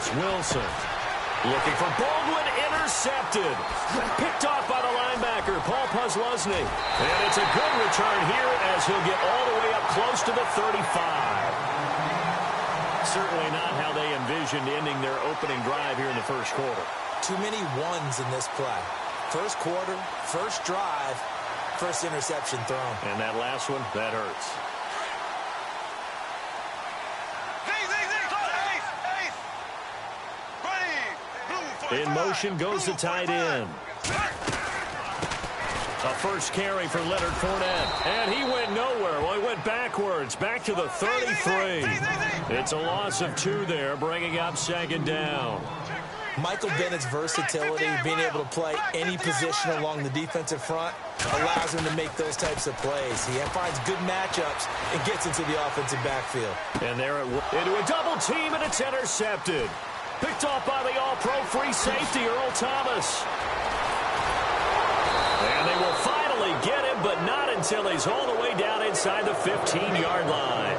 this. Wilson looking for Baldwin, intercepted. Picked off by the linebacker, Paul Posluszny. And it's a good return here as he'll get all the way up close to the 35. Certainly not how they envisioned ending their opening drive here in the first quarter. Too many ones in this play. First quarter, first drive, first interception thrown. And that last one, that hurts. In motion goes the tight end. A first carry for Leonard Fournette. And he went nowhere. Well, he went backwards, back to the 33. It's a loss of 2 there, bringing up second down. Michael Bennett's versatility, being able to play any position along the defensive front, allows him to make those types of plays. He finds good matchups and gets into the offensive backfield. And there into a double team, and it's intercepted. Picked off by the all-pro free safety, Earl Thomas. And they will finally get him, but not until he's all the way down inside the 15-yard line.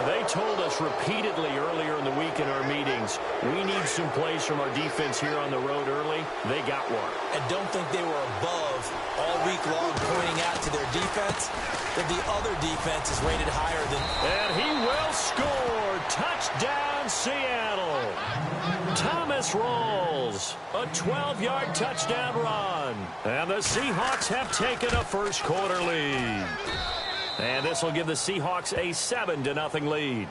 They told us repeatedly earlier in the week in our meetings, we need some plays from our defense here on the road early. They got one. And don't think they were above all week long pointing out to their defense that the other defense is rated higher than... And he will score. Touchdown, Seattle. Thomas rolls. A 12-yard touchdown run. And the Seahawks have taken a first quarter lead. And this will give the Seahawks a 7-0 lead.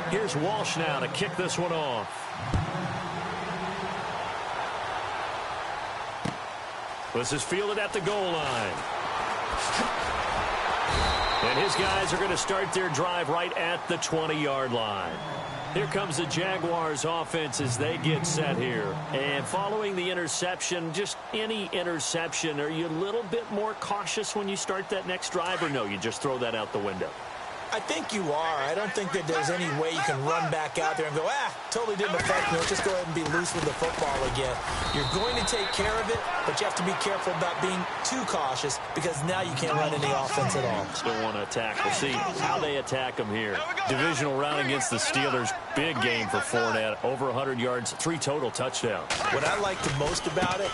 Here's Walsh now to kick this one off. This is fielded at the goal line. And his guys are going to start their drive right at the 20-yard line. Here comes the Jaguars offense as they get set here. And following the interception, just any interception, are you a little bit more cautious when you start that next drive, or no, you just throw that out the window? I think you are. I don't think that there's any way you can run back out there and go, totally didn't affect me. Let's just go ahead and be loose with the football again. You're going to take care of it, but you have to be careful about being too cautious because now you can't run any offense at all. Still want to attack. We'll see how they attack them here. Divisional round against the Steelers. Big game for Fournette. Over 100 yards, 3 total touchdowns. What I like the most about it,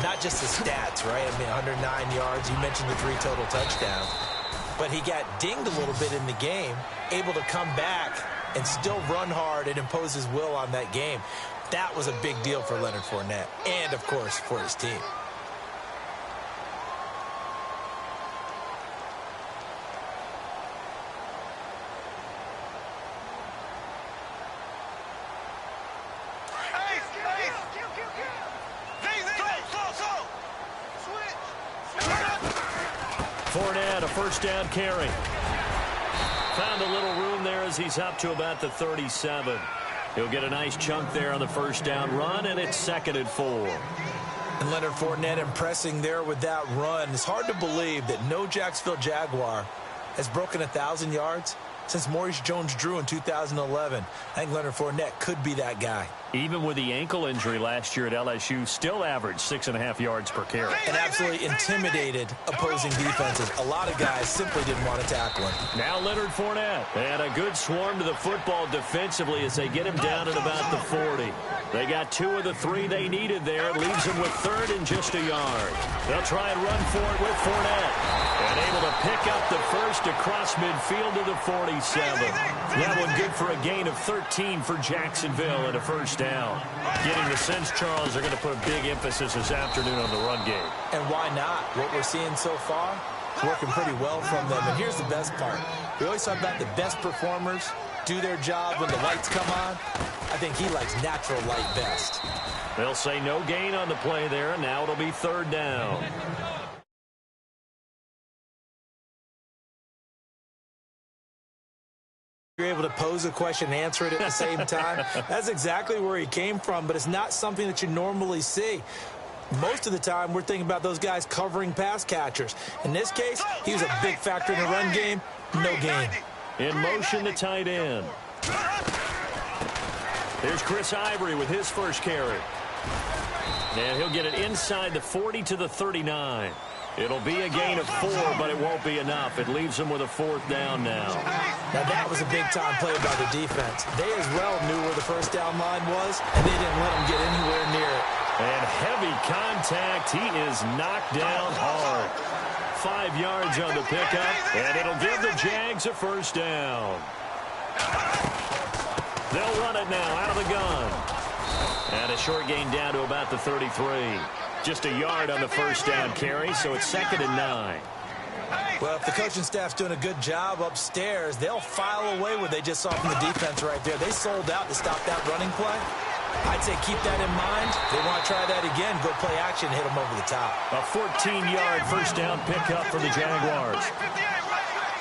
not just the stats, right? I mean, 109 yards. You mentioned the 3 total touchdowns. But he got dinged a little bit in the game, able to come back and still run hard and impose his will on that game. That was a big deal for Leonard Fournette and, of course, for his team. Fournette, a first down carry. Found a little room there as he's up to about the 37. He'll get a nice chunk there on the first down run, and it's 2nd and 4. And Leonard Fournette impressing there with that run. It's hard to believe that no Jacksonville Jaguar has broken 1,000 yards since Maurice Jones-Drew in 2011. I think Leonard Fournette could be that guy. Even with the ankle injury last year at LSU, still averaged 6.5 yards per carry. And absolutely intimidated opposing defenses. A lot of guys simply didn't want to tackle him. Now Leonard Fournette. And a good swarm to the football defensively as they get him down at about the 40. They got 2 of the 3 they needed there. Leaves them with 3rd and just a yard. They'll try and run for it with Fournette. And able to pick up the first across midfield to the 47. That one good for a gain of 13 for Jacksonville and a first down. Getting the sense, Charles, they're going to put a big emphasis this afternoon on the run game. And why not? What we're seeing so far, working pretty well from them. And here's the best part. We always talk about the best performers do their job when the lights come on. I think he likes natural light best. They'll say no gain on the play there, and now it'll be 3rd down. You're able to pose a question and answer it at the same time. That's exactly where he came from, but it's not something that you normally see. Most of the time, we're thinking about those guys covering pass catchers. In this case, he was a big factor in the run game. No gain. In motion, the tight end. There's Chris Ivory with his first carry. And he'll get it inside the 40 to the 39. It'll be a gain of 4, but it won't be enough. It leaves them with a 4th down now. Now, that was a big-time play by the defense. They as well knew where the first down line was, and they didn't let them get anywhere near it. And heavy contact. He is knocked down hard. 5 yards on the pickup, and it'll give the Jags a first down. They'll run it now out of the gun. And a short gain down to about the 33. Just a yard on the first down carry, so it's 2nd and 9. Well, if the coaching staff's doing a good job upstairs, they'll file away what they just saw from the defense right there. They sold out to stop that running play. I'd say keep that in mind. If they want to try that again, go play action, hit them over the top. A 14-yard first down pickup for the Jaguars.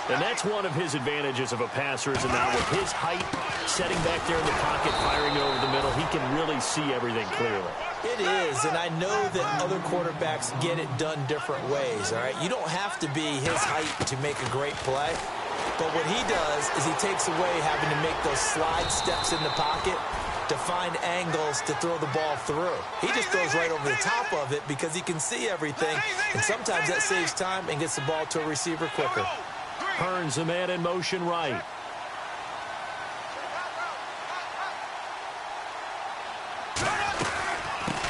And that's one of his advantages of a passer, is now with his height, setting back there in the pocket, firing it over the middle, he can really see everything clearly. It is, and I know that other quarterbacks get it done different ways, all right? You don't have to be his height to make a great play, but what he does is he takes away having to make those slide steps in the pocket to find angles to throw the ball through. He just throws right over the top of it because he can see everything, and sometimes that saves time and gets the ball to a receiver quicker. Hearns the man in motion right.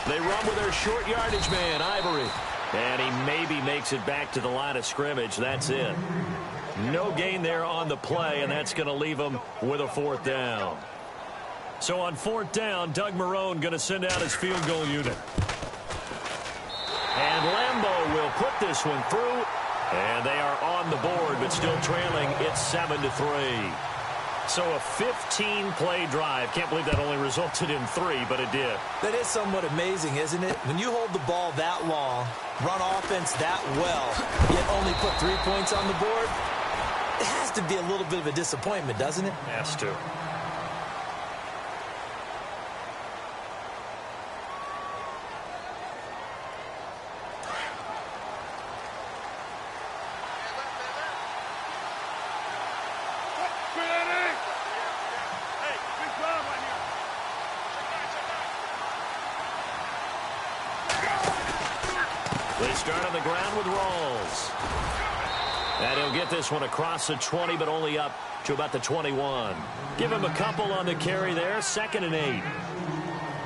They run with their short yardage man, Ivory. And he maybe makes it back to the line of scrimmage. That's it. No gain there on the play, and that's going to leave him with a 4th down. So on 4th down, Doug Marrone going to send out his field goal unit. And Lambeau will put this one through. And they are on the board, but still trailing. It's 7-3. So a 15-play drive. Can't believe that only resulted in 3, but it did. That is somewhat amazing, isn't it? When you hold the ball that long, run offense that well, yet only put 3 points on the board, it has to be a little bit of a disappointment, doesn't it? Has to. They start on the ground with Rawls. And he'll get this one across the 20, but only up to about the 21. Give him a couple on the carry there. 2nd and 8.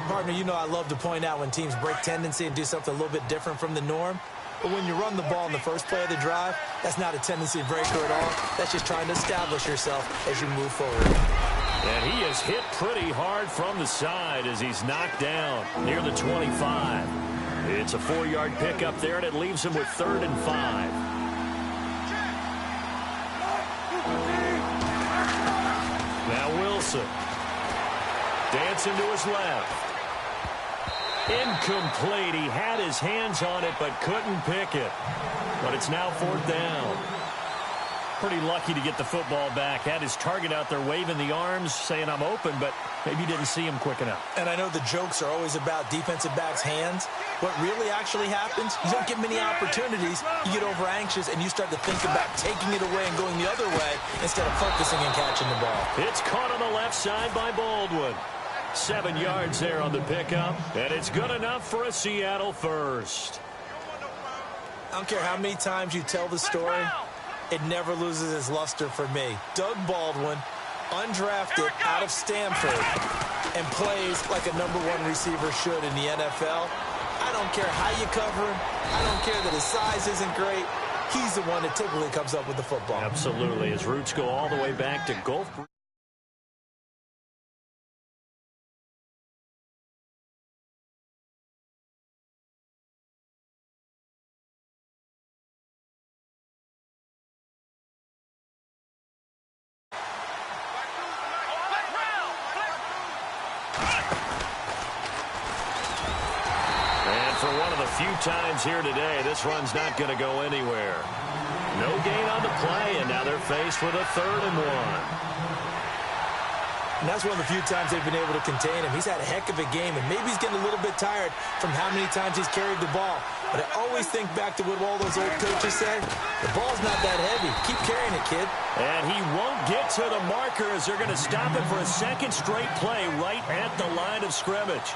Partner, you know I love to point out when teams break tendency and do something a little bit different from the norm. But when you run the ball in the first play of the drive, that's not a tendency breaker at all. That's just trying to establish yourself as you move forward. And he is hit pretty hard from the side as he's knocked down near the 25. It's a 4-yard pickup there, and it leaves him with 3rd and 5. Now Wilson. Dancing to his left. Incomplete. He had his hands on it, but couldn't pick it. But it's now 4th down. Pretty lucky to get the football back. Had his target out there waving the arms, saying I'm open, but maybe didn't see him quick enough. And I know the jokes are always about defensive backs' hands. What really actually happens, you don't get many opportunities. You get over anxious, and you start to think about taking it away and going the other way instead of focusing and catching the ball. It's caught on the left side by Baldwin. 7 yards there on the pickup, and it's good enough for a Seattle first. I don't care how many times you tell the story, it never loses its luster for me. Doug Baldwin, undrafted out of Stanford, and plays like a #1 receiver should in the NFL. I don't care how you cover him. I don't care that his size isn't great. He's the one that typically comes up with the football. Absolutely. His roots go all the way back to Gulf. For one of the few times here today, this run's not going to go anywhere. No gain on the play, and now they're faced with a 3rd and 1. And that's one of the few times they've been able to contain him. He's had a heck of a game, and maybe he's getting a little bit tired from how many times he's carried the ball. But I always think back to what all those old coaches say. The ball's not that heavy. Keep carrying it, kid. And he won't get to the marker as they're going to stop him for a 2nd straight play right at the line of scrimmage.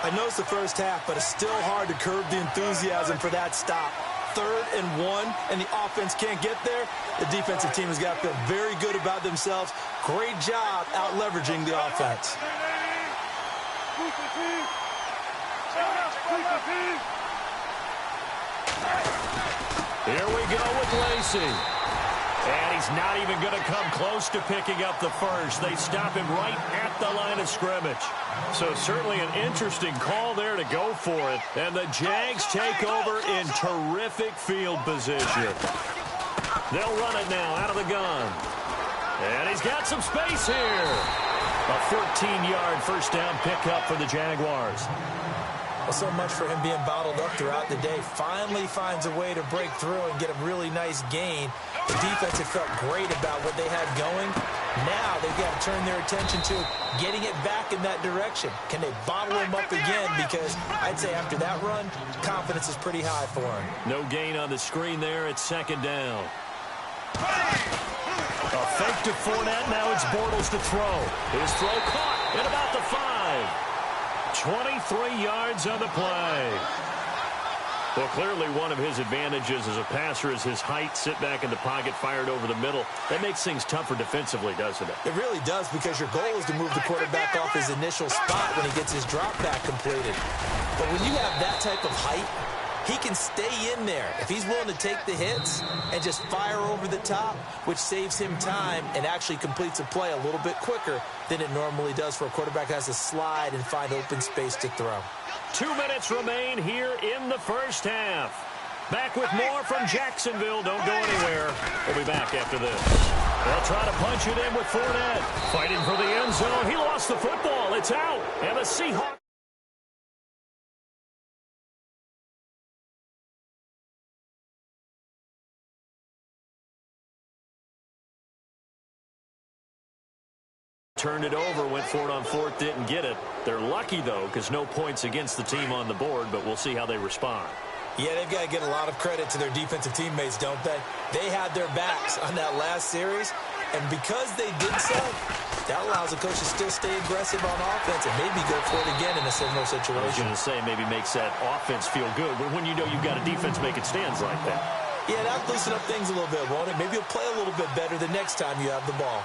I know it's the first half, but it's still hard to curb the enthusiasm for that stop. 3rd and 1 and the offense can't get there, the defensive team has got to feel very good about themselves. Great job out leveraging the offense. Here we go with Lacey. And he's not even going to come close to picking up the first. They stop him right at the line of scrimmage. So certainly an interesting call there to go for it. And the Jags take over in terrific field position. They'll run it now out of the gun. And he's got some space here. A 14-yard first down pickup for the Jaguars. Well, so much for him being bottled up throughout the day. Finally finds a way to break through and get a really nice gain. The defense had felt great about what they had going. Now they've got to turn their attention to getting it back in that direction. Can they bottle him up again? Because I'd say after that run, confidence is pretty high for him. No gain on the screen there. It's 2nd down. A fake to Fournette. Now it's Bortles to throw. His throw caught at about the 5. 23 yards on the play. Well, clearly one of his advantages as a passer is his height. Sit back in the pocket, fired over the middle. That makes things tougher defensively, doesn't it? It really does, because your goal is to move the quarterback off his initial spot when he gets his drop back completed. But when you have that type of height, he can stay in there if he's willing to take the hits and just fire over the top, which saves him time and actually completes a play a little bit quicker than it normally does for a quarterback that has to slide and find open space to throw. 2 minutes remain here in the first half. Back with more from Jacksonville. Don't go anywhere. We'll be back after this. They'll try to punch it in with Fournette. Fighting for the end zone. He lost the football. It's out. And the Seahawks. Turned it over, went for it on 4th, didn't get it. They're lucky, though, because no points against the team on the board, but we'll see how they respond. Yeah, they've got to get a lot of credit to their defensive teammates, don't they? They had their backs on that last series, and because they did so, that allows the coach to still stay aggressive on offense and maybe go for it again in a similar situation. I was going to say, maybe makes that offense feel good, but when you know you've got a defense making stands like that. Yeah, that'll loosen up things a little bit, won't it? Maybe you'll play a little bit better the next time you have the ball.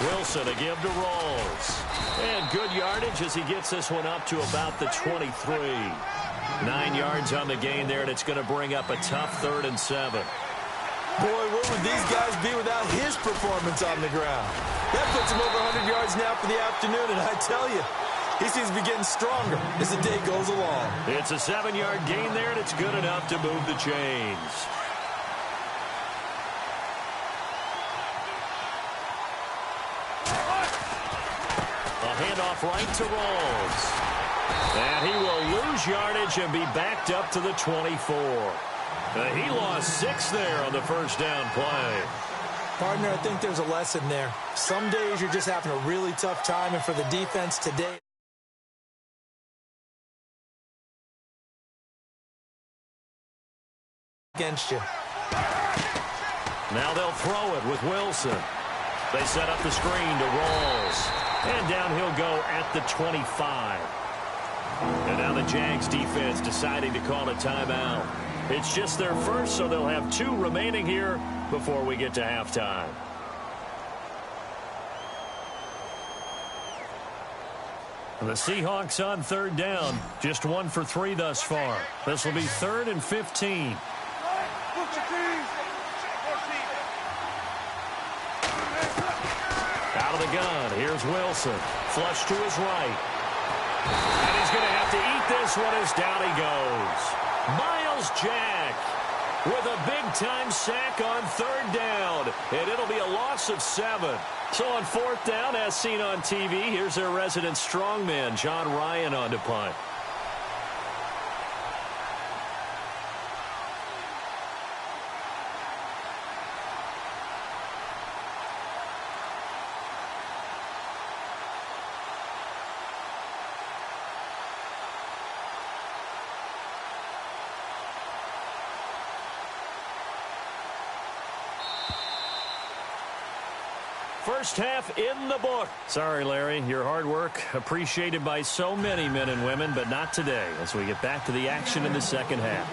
Wilson to give to Rawls. And good yardage as he gets this one up to about the 23. 9 yards on the gain there, and it's going to bring up a tough 3rd and 7. Boy, where would these guys be without his performance on the ground? That puts him over 100 yards now for the afternoon, and I tell you, he seems to be getting stronger as the day goes along. It's a 7-yard gain there, and it's good enough to move the chains. Handoff right to Rawls. And he will lose yardage and be backed up to the 24. He lost 6 there on the first down play. Partner, I think there's a lesson there. Some days you're just having a really tough time, and for the defense today, against you. Now they'll throw it with Wilson. They set up the screen to Rawls. And down he'll go at the 25. And now the Jags defense deciding to call a timeout. It's just their first, so they'll have 2 remaining here before we get to halftime. The Seahawks on 3rd down. Just 1 for 3 thus far. This will be 3rd and 15. Out of the gun, here's Wilson. Flush to his right. And he's going to have to eat this one as down he goes. Miles Jack with a big-time sack on 3rd down. And it'll be a loss of 7. So on 4th down, as seen on TV, here's their resident strongman, John Ryan, on to punt. First half in the book. Sorry, Larry. Your hard work appreciated by so many men and women, but not today as we get back to the action in the second half.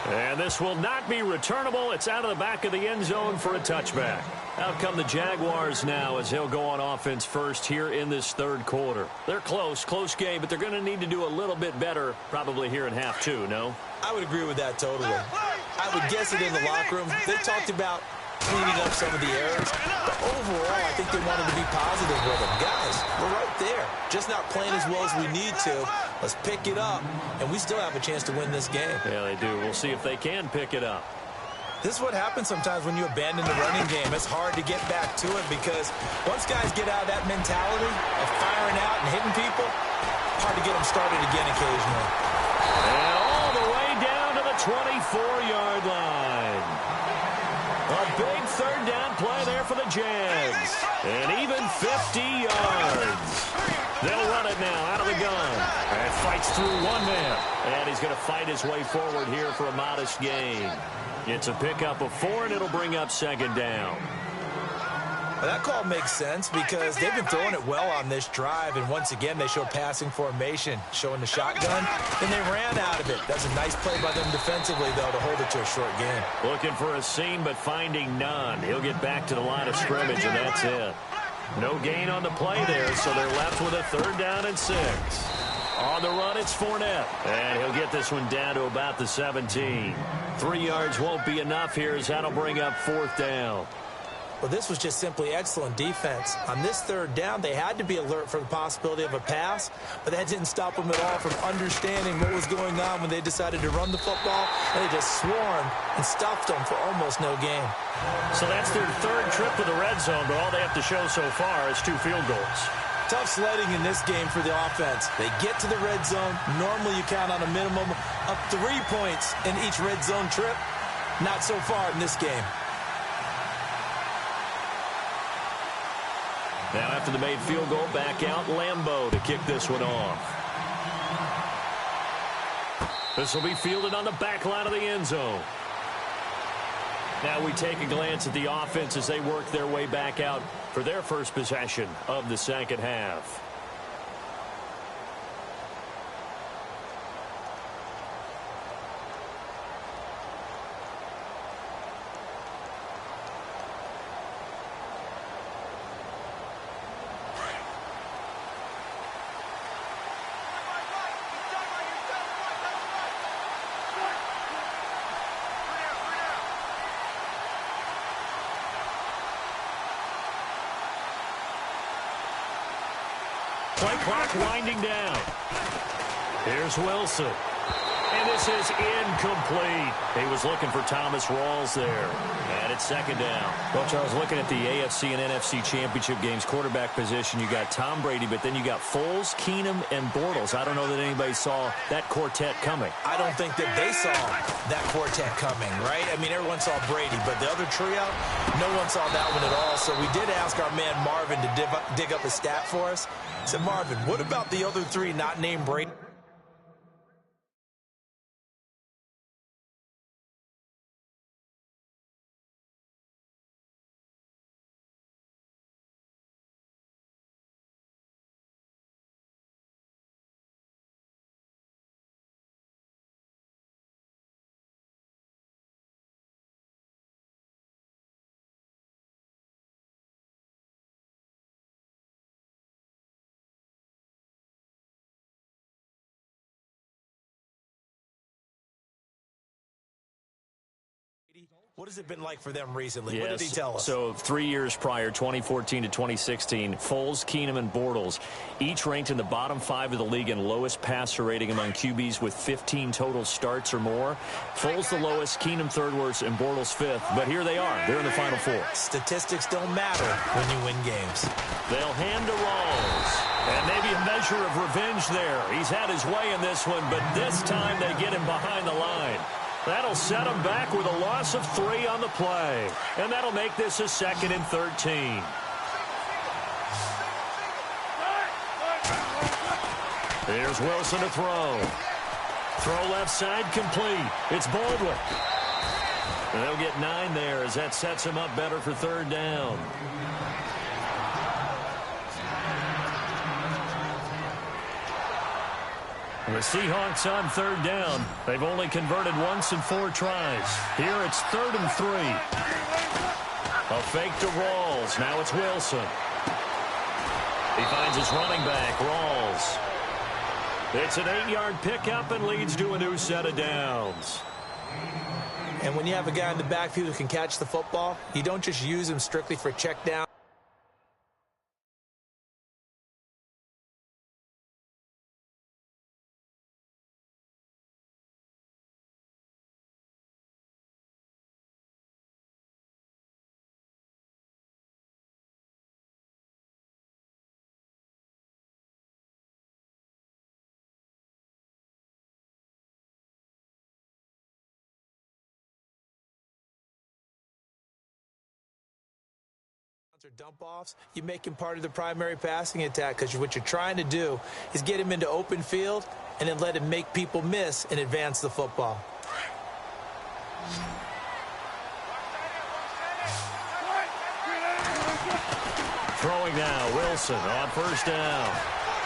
And this will not be returnable. It's out of the back of the end zone for a touchback. Out come the Jaguars now as they'll go on offense first here in this third quarter. They're close game, but they're going to need to do a little bit better probably here in half two, no? I would agree with that totally. I would guess it in the locker room. They talked about cleaning up some of the errors, but overall, I think they wanted to be positive with them. Guys, we're right there. Just not playing as well as we need to. Let's pick it up, and we still have a chance to win this game. Yeah, they do. We'll see if they can pick it up. This is what happens sometimes when you abandon the running game. It's hard to get back to it because once guys get out of that mentality of firing out and hitting people, hard to get them started again occasionally. And all the way down to the 24-yard line. A big third down play there for the Jags. And even 50 yards. They'll run it now out of the gun. And fights through one man. And he's going to fight his way forward here for a modest gain. It's a pickup of 4, and it'll bring up second down. Well, that call makes sense because they've been throwing it well on this drive, and once again they show passing formation, showing the shotgun, and they ran out of it. That's a nice play by them defensively, though, to hold it to a short game. Looking for a seam, but finding none. He'll get back to the line of scrimmage, and that's it. No gain on the play there, so they're left with a third down and 6. On the run, it's Fournette. And he'll get this one down to about the 17. 3 yards won't be enough here as that'll bring up fourth down. Well, this was just simply excellent defense. On this third down, they had to be alert for the possibility of a pass, but that didn't stop them at all from understanding what was going on when they decided to run the football, and they just swarmed and stopped them for almost no gain. So that's their third trip to the red zone, but all they have to show so far is 2 field goals. Tough sledding in this game for the offense. They get to the red zone. Normally you count on a minimum of 3 points in each red zone trip. Not so far in this game. Now after the made field goal, back out Lambeau to kick this one off. This will be fielded on the back line of the end zone. Now we take a glance at the offense as they work their way back out for their first possession of the second half. Play clock winding down. Here's Wilson. And this is incomplete. He was looking for Thomas Rawls there. And it's second down. Well, Charles, looking at the AFC and NFC championship games, quarterback position, you got Tom Brady, but then you got Foles, Keenum, and Bortles. I don't know that anybody saw that quartet coming. I don't think that they saw that quartet coming, right? I mean, everyone saw Brady, but the other trio, no one saw that one at all. So we did ask our man Marvin to dig up a stat for us. I said, Marvin, what about the other 3 not named Brady? What has it been like for them recently? Yes. What did he tell us? So 3 years prior, 2014 to 2016, Foles, Keenum, and Bortles each ranked in the bottom 5 of the league in lowest passer rating among QBs with 15 total starts or more. Foles the lowest, Keenum third worst, and Bortles fifth. But here they are. They're in the Final Four. Statistics don't matter when you win games. They'll hand to Rawls. And maybe a measure of revenge there. He's had his way in this one, but this time they get him behind the line. That'll set him back with a loss of 3 on the play. And that'll make this a 2nd and 13. Here's Wilson to throw. Throw left side complete. It's Baldwin. And they'll get 9 there as that sets him up better for third down. The Seahawks on third down. They've only converted once in 4 tries. Here it's 3rd and 3. A fake to Rawls. Now it's Wilson. He finds his running back, Rawls. It's an 8-yard pickup and leads to a new set of downs. And when you have a guy in the backfield who can catch the football, you don't just use him strictly for check down. Or dump-offs, you make him part of the primary passing attack because what you're trying to do is get him into open field and then let him make people miss and advance the football. Throwing now, Wilson on first down.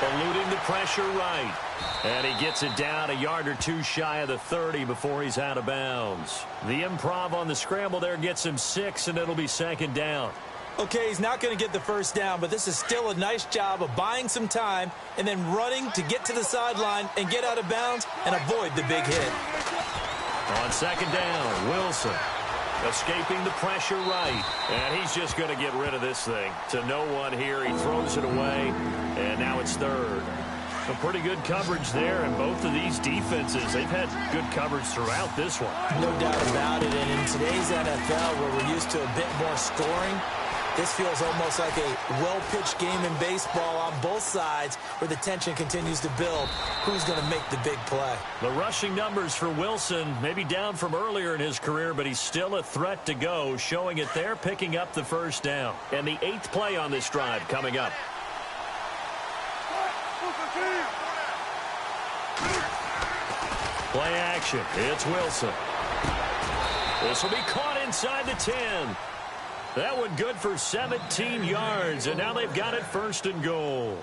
Eluding the pressure right. And he gets it down a yard or 2 shy of the 30 before he's out of bounds. The improv on the scramble there gets him 6, and it'll be 2nd down. Okay, he's not going to get the first down, but this is still a nice job of buying some time and then running to get to the sideline and get out of bounds and avoid the big hit. On 2nd down, Wilson escaping the pressure right. And he's just going to get rid of this thing. To no one here, he throws it away, and now it's 3rd. A pretty good coverage there, and both of these defenses, they've had good coverage throughout this one. No doubt about it, and in today's NFL, where we're used to a bit more scoring, this feels almost like a well-pitched game in baseball on both sides where the tension continues to build. Who's going to make the big play? The rushing numbers for Wilson maybe down from earlier in his career, but he's still a threat to go, showing it there, picking up the first down. And the 8th play on this drive coming up. Play action. It's Wilson. This will be caught inside the 10. That one good for 17 yards, and now they've got it 1st and goal.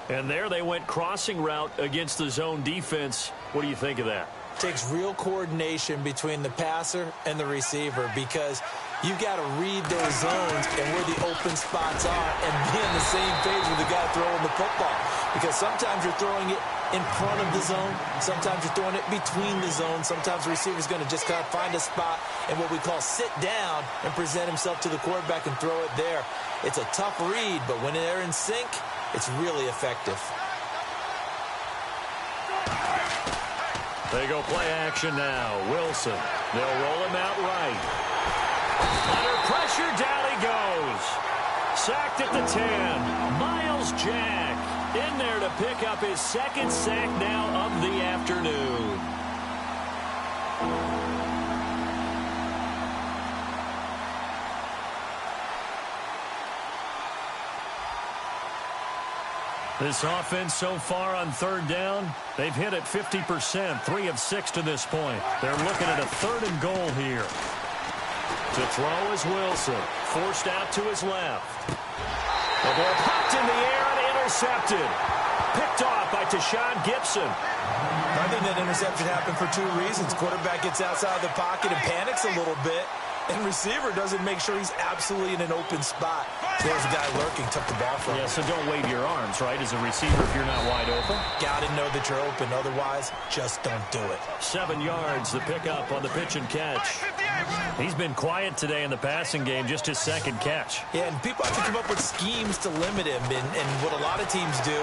And there they went crossing route against the zone defense. What do you think of that? Takes real coordination between the passer and the receiver because you've got to read those zones and where the open spots are and be on the same page with the guy throwing the football. Because sometimes you're throwing it in front of the zone. Sometimes you're throwing it between the zones. Sometimes the receiver's going to just kind of find a spot and what we call sit down and present himself to the quarterback and throw it there. It's a tough read, but when they're in sync, it's really effective. They go play action now. Wilson. They'll roll him out right. Under pressure, down he goes. Sacked at the 10. Miles Jack in there to pick up his 2nd sack now of the afternoon. This offense so far on 3rd down, they've hit it 50%, 3 of 6 to this point. They're looking at a 3rd and goal here. To throw is Wilson, forced out to his left. The ball popped in the air and intercepted. Picked off by Tashawn Gibson. I think that interception happened for 2 reasons. Quarterback gets outside the pocket and panics a little bit. And receiver doesn't make sure he's absolutely in an open spot. There's a guy lurking, took the ball from him. Yeah, so don't wave your arms, right, as a receiver if you're not wide open. Got to know that you're open. Otherwise, just don't do it. 7 yards, the pickup on the pitch and catch. He's been quiet today in the passing game, just his 2nd catch. Yeah, and people have to come up with schemes to limit him. And what a lot of teams do,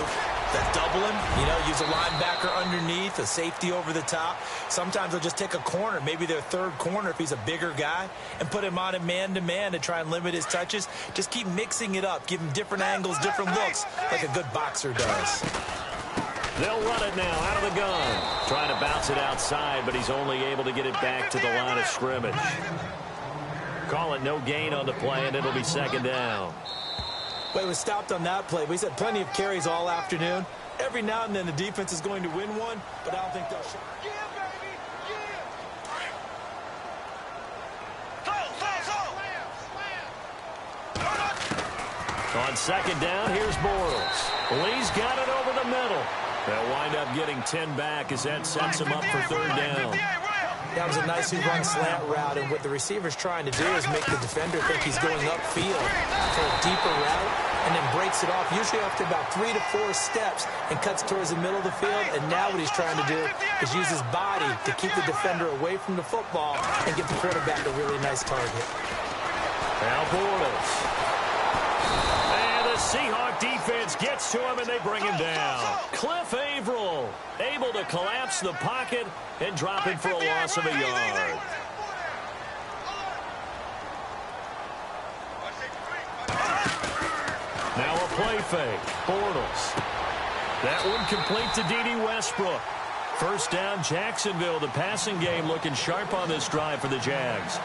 that double him, use a linebacker underneath, a safety over the top. Sometimes they'll just take a corner, maybe their 3rd corner if he's a bigger guy, and put him on a man-to-man to try and limit his touches. Just keep mixing it up. Give him different angles, different looks, like a good boxer does. They'll run it now out of the gun. Trying to bounce it outside, but he's only able to get it back to the line of scrimmage. Call it no gain on the play, and it'll be 2nd down. Well, he was stopped on that play, but he's had plenty of carries all afternoon. Every now and then the defense is going to win one, but I don't think they'll show. On second down, here's Bortles. Lee's got it over the middle. They'll wind up getting 10 back as that sets him up for third down. That was a nicely run slant route, and what the receiver's trying to do is make the defender think he's going upfield for a deeper route, and then breaks it off, usually after about 3 to 4 steps, and cuts towards the middle of the field. And now what he's trying to do is use his body to keep the defender away from the football and get the quarterback a really nice target. Now Bortles. And the Seahawk defense gets to him, and they bring him down. Cliff Averill able to collapse the pocket and drop it for a loss of a yard. Now a play fake. Bortles. That one complete to D.D. Westbrook. First down, Jacksonville. The passing game looking sharp on this drive for the Jags.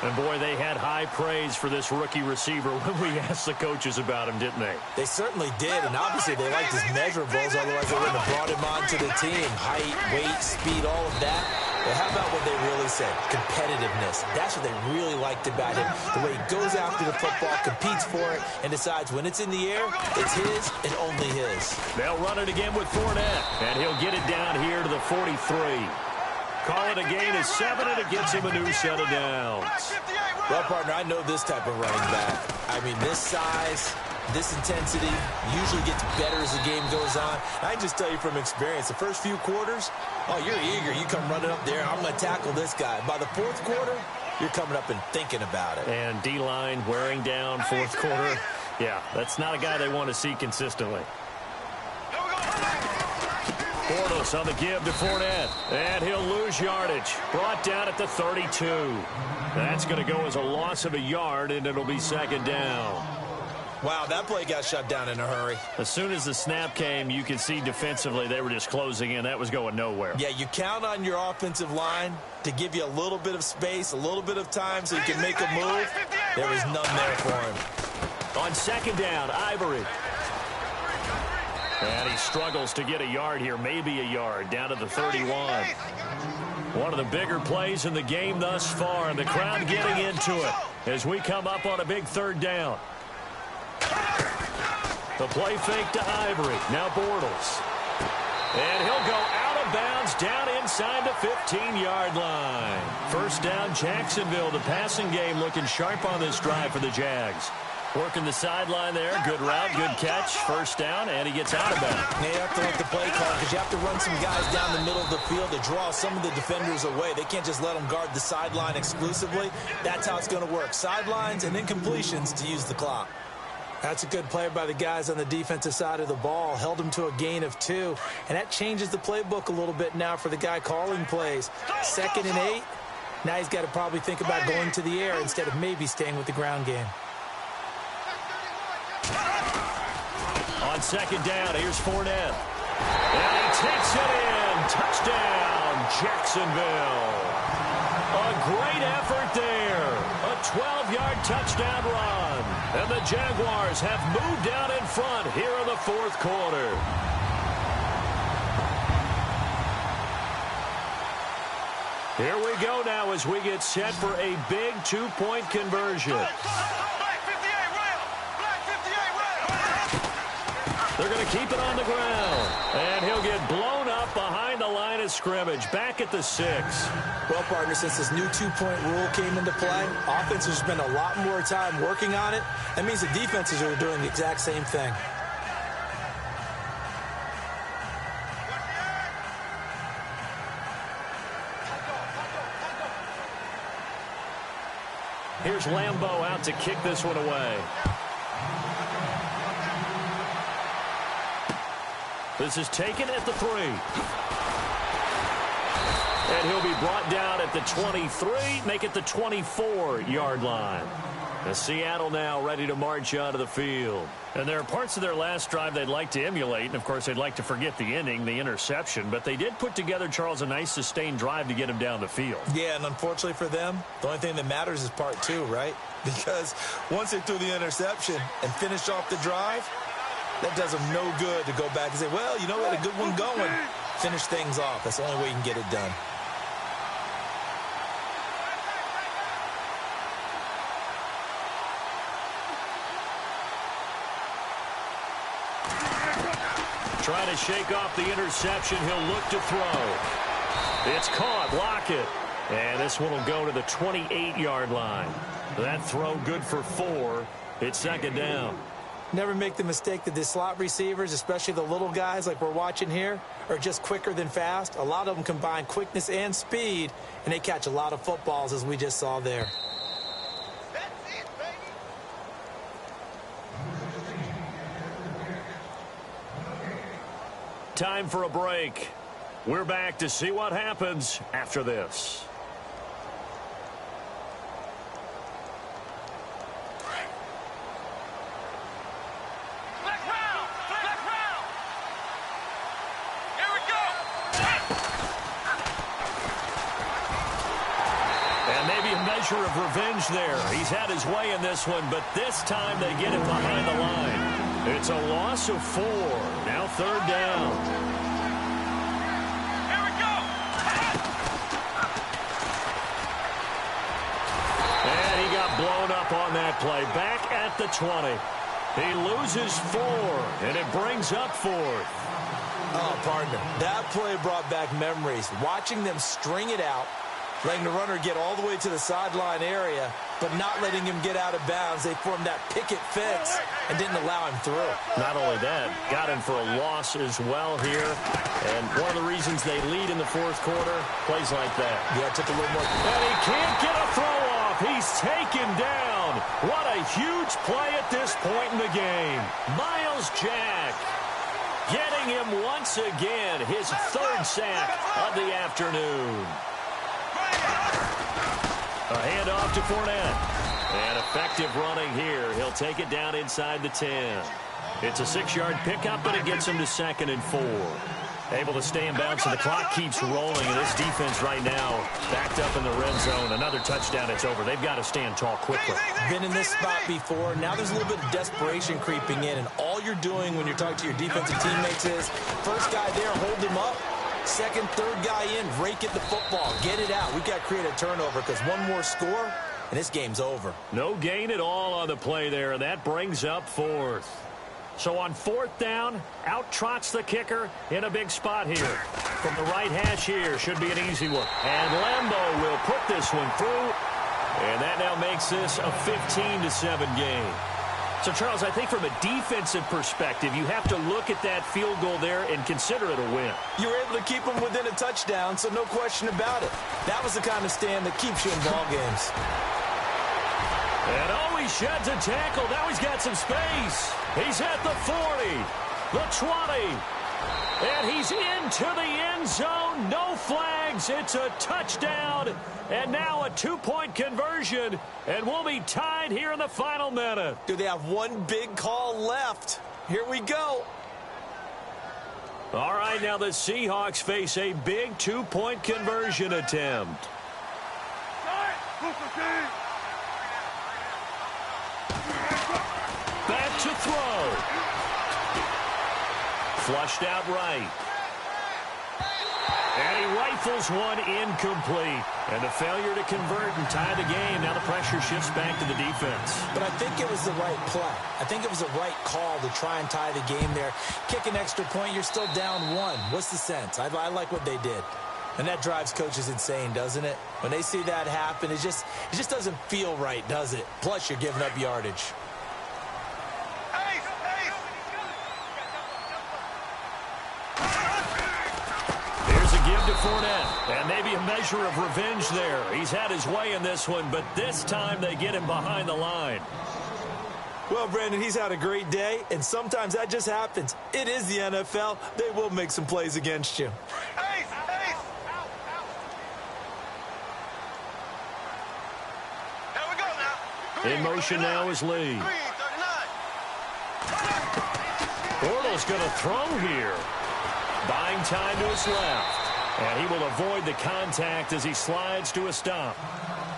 And, boy, they had high praise for this rookie receiver when we asked the coaches about him, didn't they? They certainly did, and obviously they liked his measurables, otherwise they wouldn't have brought him onto the team. Height, weight, speed, all of that. But how about what they really said? Competitiveness. That's what they really liked about him. The way he goes after the football, competes for it, and decides when it's in the air, it's his and only his. They'll run it again with Fournette, and he'll get it down here to the 43. Call it a gain of 7, and it gets him a new set of downs. Well, partner, I know this type of running back. I mean, this size, this intensity usually gets better as the game goes on. I can just tell you from experience, the first few quarters, oh, you're eager. You come running up there, I'm going to tackle this guy. By the fourth quarter, you're coming up and thinking about it. And D-line wearing down fourth quarter. Yeah, that's not a guy they want to see consistently. Bortles on the give to Fournette, and he'll lose yardage. Brought down at the 32. That's going to go as a loss of a yard, and it'll be second down. Wow, that play got shut down in a hurry. As soon as the snap came, you could see defensively they were just closing in. That was going nowhere. Yeah, you count on your offensive line to give you a little bit of space, a little bit of time so you can make a move. There was none there for him. On second down, Ivory. And he struggles to get a yard here, maybe a yard, down to the 31. One of the bigger plays in the game thus far, and the crowd getting into it as we come up on a big third down. The play fake to Ivory. Now Bortles. And he'll go out of bounds down inside the 15-yard line. First down, Jacksonville. The passing game looking sharp on this drive for the Jags. Working the sideline there. Good route, good catch. First down, and he gets out of bounds. You have to like the play call because you have to run some guys down the middle of the field to draw some of the defenders away. They can't just let them guard the sideline exclusively. That's how it's going to work. Sidelines and then completions to use the clock. That's a good play by the guys on the defensive side of the ball. Held them to a gain of 2. And that changes the playbook a little bit now for the guy calling plays. 2nd and 8. Now he's got to probably think about going to the air instead of maybe staying with the ground game. On second down, here's Fournette. And he takes it in. Touchdown, Jacksonville. A great effort there. A 12-yard touchdown run. And the Jaguars have moved out in front here in the fourth quarter. Here we go now as we get set for a big 2-point conversion. They're going to keep it on the ground. And he'll get blown up behind the line of scrimmage. Back at the 6. Well, partner, since this new 2-point rule came into play, offenses spend a lot more time working on it. That means the defenses are doing the exact same thing. Here's Lambeau out to kick this one away. This is taken at the 3. And he'll be brought down at the 23, make it the 24-yard line. And Seattle now ready to march onto the field. And there are parts of their last drive they'd like to emulate. And, of course, they'd like to forget the inning, the interception. But they did put together, Charles, a nice sustained drive to get him down the field. Yeah, and unfortunately for them, the only thing that matters is part 2, right? Because once they threw the interception and finished off the drive, That does them no good to go back and say, well, you know, we had a good one going. Finish things off. That's the only way you can get it done. Trying to shake off the interception. He'll look to throw. It's caught. Lockett. And this one will go to the 28-yard line. That throw good for 4. It's second down. Never make the mistake that the slot receivers, especially the little guys like we're watching here, are just quicker than fast. A lot of them combine quickness and speed, and they catch a lot of footballs, as we just saw there. Time for a break. We're back to see what happens after this. Measure of revenge there. He's had his way in this one, but this time they get him behind the line. It's a loss of 4. Now third down. Here we go. And he got blown up on that play. Back at the 20. He loses 4, and it brings up 4th. Oh, partner, that play brought back memories. Watching them string it out, letting the runner get all the way to the sideline area, but not letting him get out of bounds. They formed that picket fence and didn't allow him through. Not only that, got him for a loss as well here. And one of the reasons they lead in the fourth quarter, plays like that. Yeah, it took a little more. And he can't get a throw off. He's taken down. What a huge play at this point in the game. Miles Jack getting him once again, his 3rd sack of the afternoon. A handoff to Fournette. And effective running here. He'll take it down inside the 10. It's a 6-yard pickup, but it gets him to 2nd and 4. Able to stay in bounds, and the clock keeps rolling. And this defense right now backed up in the red zone. Another touchdown, it's over. They've got to stand tall quickly. Been in this spot before. Now there's a little bit of desperation creeping in. And all you're doing when you're talking to your defensive teammates is, first guy there, hold him up. Second, third guy in, rake at the football. Get it out. We've got to create a turnover because one more score, and this game's over. No gain at all on the play there, and that brings up 4th. So on 4th down, out trots the kicker in a big spot here. From the right hash here, should be an easy one. And Lambo will put this one through, and that now makes this a 15-7 game. So, Charles, I think from a defensive perspective, you have to look at that field goal there and consider it a win. You were able to keep them within a touchdown, so no question about it. That was the kind of stand that keeps you in ball games. And he sheds a tackle. Now he's got some space. He's at the 40, the 20, and he's into the end zone. No flags. It's a touchdown. And now a 2-point conversion, and we'll be tied here in the final minute. Do they have one big call left? Here we go. All right, now the Seahawks face a big 2-point conversion attempt. Back to throw. Flushed out right. And he rifles one incomplete. And a failure to convert and tie the game. Now the pressure shifts back to the defense. But I think it was the right play. I think it was the right call to try and tie the game there. Kick an extra point, you're still down 1. What's the sense? I like what they did. And that drives coaches insane, doesn't it? When they see that happen, it just doesn't feel right, does it? Plus, you're giving up yardage. Give to Fournette, and maybe a measure of revenge there. He's had his way in this one, but this time they get him behind the line. Well, Brandon, he's had a great day, and sometimes that just happens. It is the NFL. They will make some plays against you. In motion now is Lee. Bortles going to throw here. Buying time to his left. And he will avoid the contact as he slides to a stop.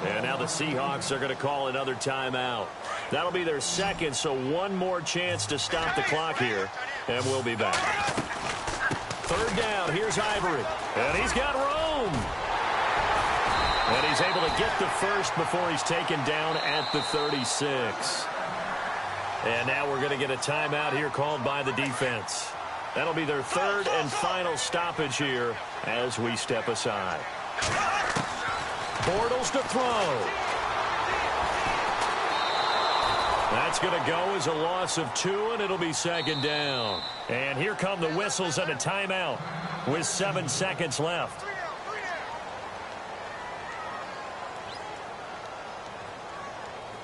And now the Seahawks are going to call another timeout. That'll be their second, so one more chance to stop the clock here. And we'll be back. Third down, here's Ivory. And he's got room. And he's able to get the first before he's taken down at the 36. And now we're going to get a timeout here called by the defense. That'll be their third and final stoppage here as we step aside. Bortles to throw. That's going to go as a loss of 2, and it'll be second down. And here come the whistles and a timeout with 7 seconds left.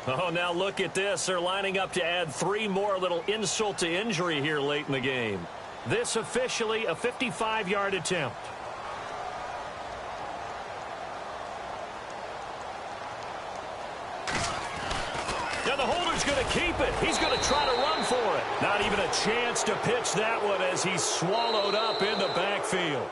Oh, now look at this. They're lining up to add 3 more, little insult to injury here late in the game. This officially a 55-yard attempt. Now the holder's going to keep it. He's going to try to run for it. Not even a chance to pitch that one as he's swallowed up in the backfield.